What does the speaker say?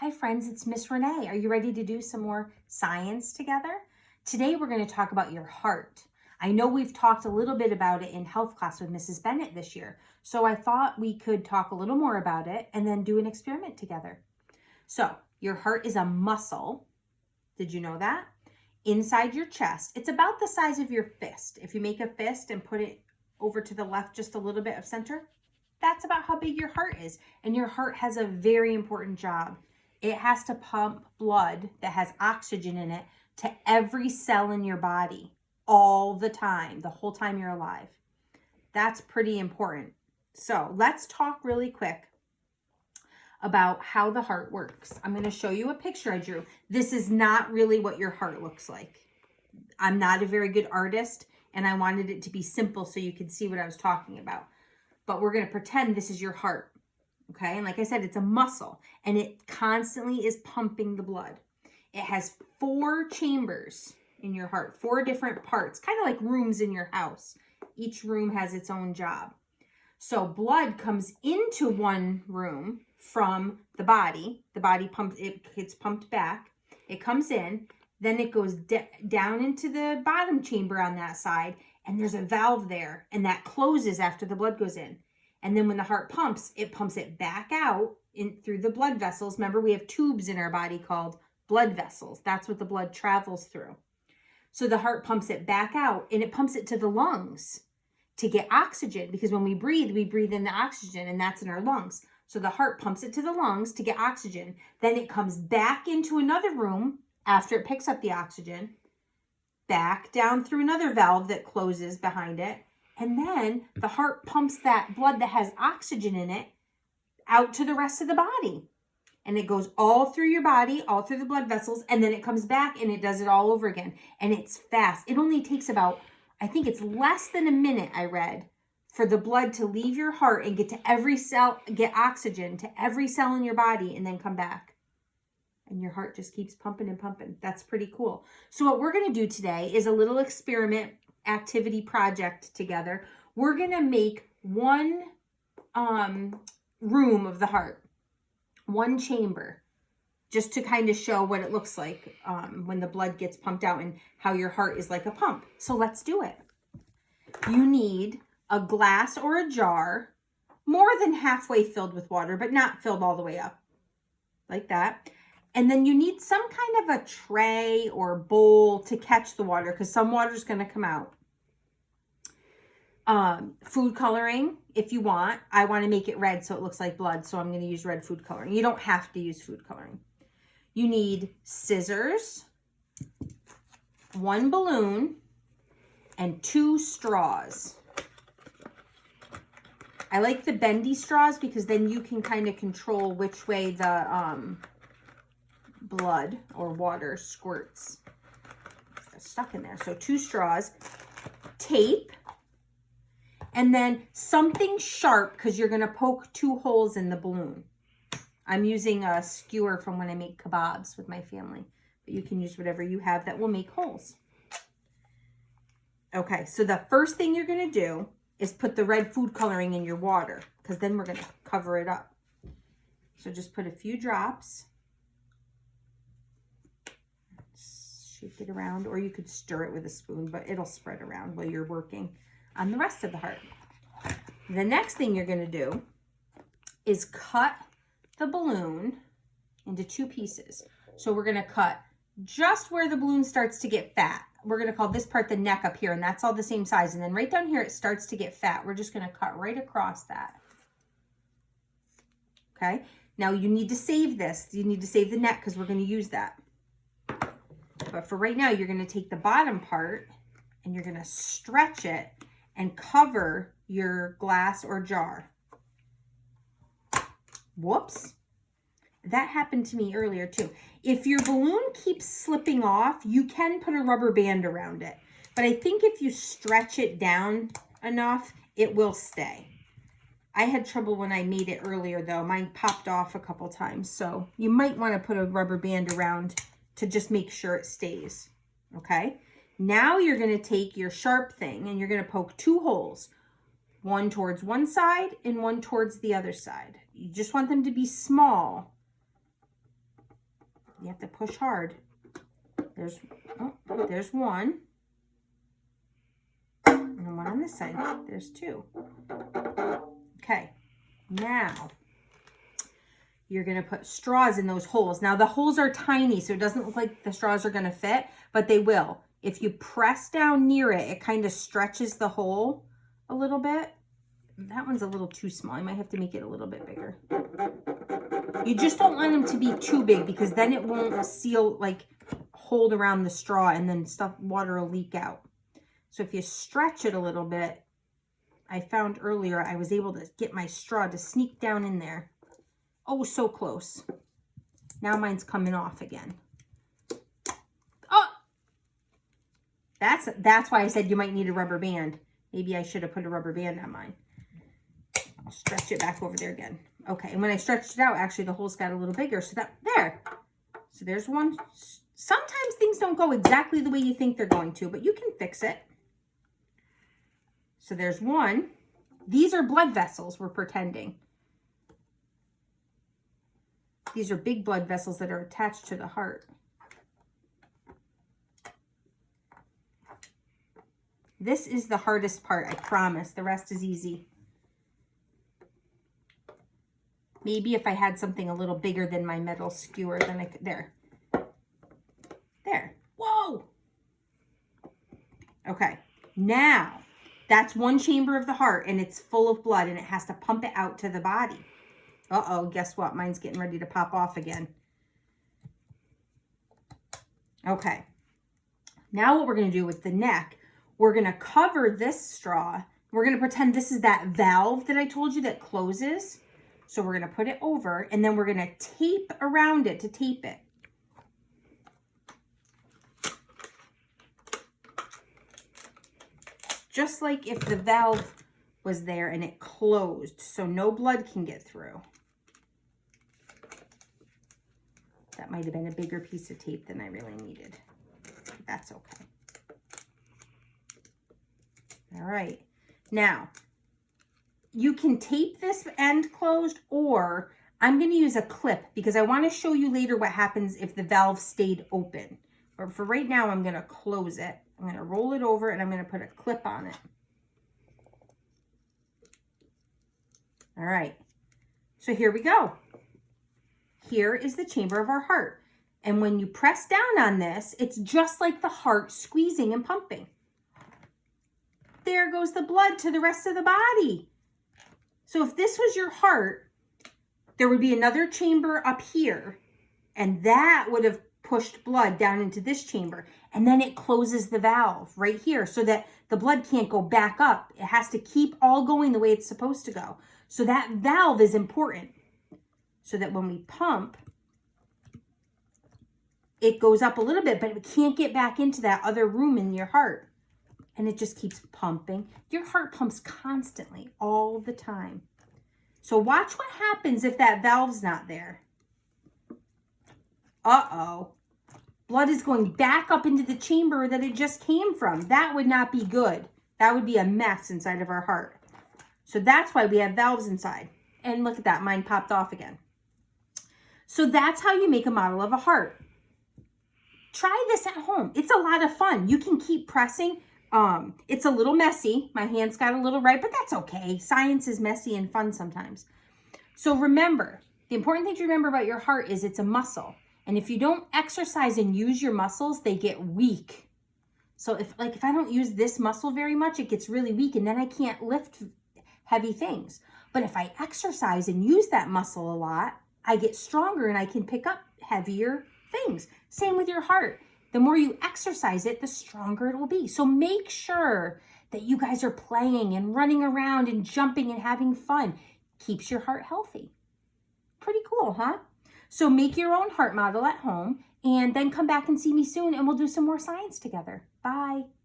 Hi friends, it's Miss Renee. Are you ready to do some more science together? Today we're going to talk about your heart. I know we've talked a little bit about it in health class with Mrs. Bennett this year, so I thought we could talk a little more about it and then do an experiment together. So, your heart is a muscle. Did you know that? Inside your chest. It's about the size of your fist. If you make a fist and put it over to the left just a little bit of center, that's about how big your heart is. And your heart has a very important job. It has to pump blood that has oxygen in it to every cell in your body all the time, the whole time you're alive. That's pretty important. So let's talk really quick about how the heart works. I'm going to show you a picture I drew. This is not really what your heart looks like. I'm not a very good artist, and I wanted it to be simple so you could see what I was talking about. But we're going to pretend this is your heart. Okay, and like I said, it's a muscle, and it constantly is pumping the blood. It has 4 chambers in your heart, 4 different parts, kind of like rooms in your house. Each room has its own job. So blood comes into one room from the body. The body pumps, it gets pumped back. It comes in, then it goes down into the bottom chamber on that side, and there's a valve there, and that closes after the blood goes in. And then when the heart pumps, it pumps it back out in through the blood vessels. Remember, we have tubes in our body called blood vessels. That's what the blood travels through. So the heart pumps it back out, and it pumps it to the lungs to get oxygen, because when we breathe in the oxygen, and that's in our lungs. So the heart pumps it to the lungs to get oxygen. Then it comes back into another room after it picks up the oxygen, back down through another valve that closes behind it. And then the heart pumps that blood that has oxygen in it out to the rest of the body. And it goes all through your body, all through the blood vessels, and then it comes back and it does it all over again. And it's fast. It only takes about, I think it's less than a minute, I read, for the blood to leave your heart and get to every cell, get oxygen to every cell in your body, and then come back. And your heart just keeps pumping and pumping. That's pretty cool. So what we're going to do today is a little experiment activity project together. We're going to make one room of the heart, one chamber, just to kind of show what it looks like when the blood gets pumped out and how your heart is like a pump. So let's do it. You need a glass or a jar, more than halfway filled with water, but not filled all the way up, like that. And then you need some kind of a tray or bowl to catch the water, because some water is going to come out. Food coloring, if you want. I want to make it red so it looks like blood, so I'm going to use red food coloring. You don't have to use food coloring. You need scissors, 1 balloon, and 2 straws. I like the bendy straws because then you can kind of control which way the blood or water squirts. It's stuck in there. So 2 straws, tape, and then something sharp because you're going to poke 2 holes in the balloon. I'm using a skewer from when I make kebabs with my family, but you can use whatever you have that will make holes. Okay, so the first thing you're going to do is put the red food coloring in your water, because then we're going to cover it up. So just put a few drops. Shake it around, or you could stir it with a spoon, but it'll spread around while you're working on the rest of the heart. The next thing you're going to do is cut the balloon into 2 pieces. So we're going to cut just where the balloon starts to get fat. We're going to call this part the neck up here, and that's all the same size. And then right down here, it starts to get fat. We're just going to cut right across that. Okay. Now you need to save this. You need to save the neck because we're going to use that. But for right now, you're going to take the bottom part and you're going to stretch it and cover your glass or jar. Whoops. That happened to me earlier too. If your balloon keeps slipping off, you can put a rubber band around it. But I think if you stretch it down enough, it will stay. I had trouble when I made it earlier though. Mine popped off a couple times. So you might want to put a rubber band around to just make sure it stays. Okay. Now you're going to take your sharp thing and you're going to poke 2 holes. One towards one side and one towards the other side. You just want them to be small. You have to push hard. There's one. And one on this side. There's two. Okay. Now, you're going to put straws in those holes. Now, the holes are tiny, so it doesn't look like the straws are going to fit, but they will. If you press down near it, it kind of stretches the hole a little bit. That one's a little too small. I might have to make it a little bit bigger. You just don't want them to be too big because then it won't seal, like hold around the straw, and then water will leak out. So if you stretch it a little bit, I found earlier I was able to get my straw to sneak down in there. Oh, so close. Now mine's coming off again. Oh! That's why I said you might need a rubber band. Maybe I should have put a rubber band on mine. I'll stretch it back over there again. Okay, and when I stretched it out, actually the holes got a little bigger. So there. So there's one. Sometimes things don't go exactly the way you think they're going to, but you can fix it. So there's one. These are blood vessels, we're pretending. These are big blood vessels that are attached to the heart. This is the hardest part, I promise. The rest is easy. Maybe if I had something a little bigger than my metal skewer, then I could, there. Whoa! Okay, now that's one chamber of the heart and it's full of blood and it has to pump it out to the body. Uh-oh, guess what? Mine's getting ready to pop off again. Okay, now what we're gonna do with the neck, we're gonna cover this straw. We're gonna pretend this is that valve that I told you that closes. So we're gonna put it over and then we're gonna tape around it to tape it. Just like if the valve was there and it closed, so no blood can get through. That might have been a bigger piece of tape than I really needed. That's okay. All right, now you can tape this end closed, or I'm going to use a clip because I want to show you later what happens if the valve stayed open. But for right now, I'm going to close it. I'm going to roll it over and I'm going to put a clip on it. All right, so here we go. Here is the chamber of our heart. And when you press down on this, it's just like the heart squeezing and pumping. There goes the blood to the rest of the body. So if this was your heart, there would be another chamber up here, and that would have pushed blood down into this chamber. And then it closes the valve right here so that the blood can't go back up. It has to keep all going the way it's supposed to go. So that valve is important so that when we pump, it goes up a little bit, but it can't get back into that other room in your heart. And it just keeps pumping. Your heart pumps constantly, all the time. So watch what happens if that valve's not there. Uh-oh. Blood is going back up into the chamber that it just came from. That would not be good. That would be a mess inside of our heart. So that's why we have valves inside. And look at that, mine popped off again. So that's how you make a model of a heart. Try this at home. It's a lot of fun. You can keep pressing. It's a little messy. My hands got a little red, but that's okay. Science is messy and fun sometimes. So remember, the important thing to remember about your heart is it's a muscle. And if you don't exercise and use your muscles, they get weak. So if I don't use this muscle very much, it gets really weak and then I can't lift heavy things. But if I exercise and use that muscle a lot, I get stronger and I can pick up heavier things. Same with your heart. The more you exercise it, the stronger it will be. So make sure that you guys are playing and running around and jumping and having fun. Keeps your heart healthy. Pretty cool, huh? So make your own heart model at home and then come back and see me soon and we'll do some more science together. Bye.